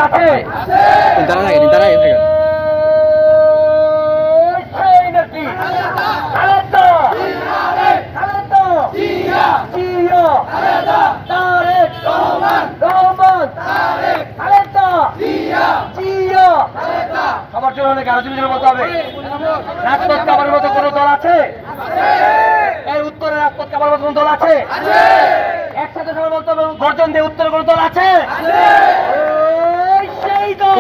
আছে? দাঁড়ায় সেই নাকি? খালেদা খালেদা জিয়া তারেক রহমান খালেদা জিয়া সবার জন্য অনেক আলোচনা বলতে হবে। রাজপথ কাবার মতো কোন দল আছে? এই উত্তরে রাজপথ কাবার মতো কোন দল আছে? একসাথে সবাই বলতে হবে গর্জন দিয়ে উত্তরে কোন দল আছে? সেই দল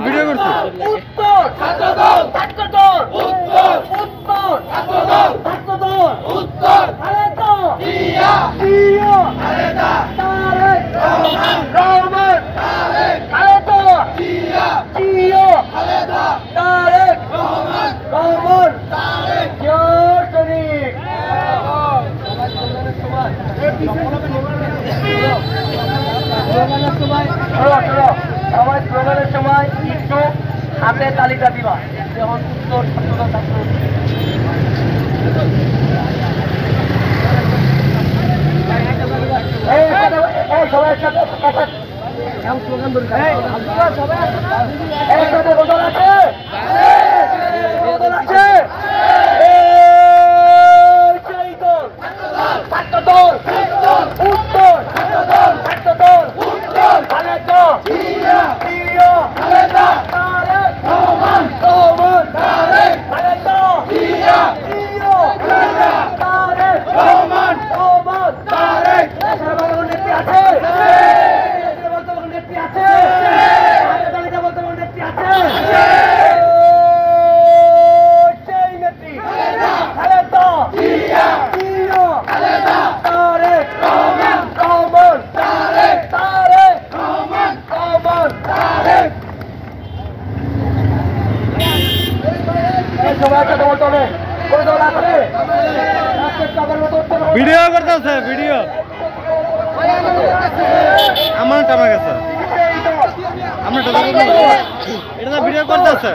ভিডিও করছি উত্তর খালেদা জিয়া তারেক রহমান খালেদা জিয়া তারেক রহমান জয় শরীফ। সবাই স্লোগানের সময় একটু হাতে তালিকা দিবা, যেমন উত্তর ছাত্র সবাই সাথে গোদল আছে সেই দল ছাত্র দল উত্তর খালেদা জিয়া তারেক রহমান খালেদা জিয়া তারেক রহমান নেত্রী আছে? নেত্রী আছে? নেত্রী আছে? সেই নেত্রী খালেদা জিয়া তারেক রহমান ভিডিও করতেছে ভিডিও আমার টানা গেছে আমরা এটা ভিডিও করতেছে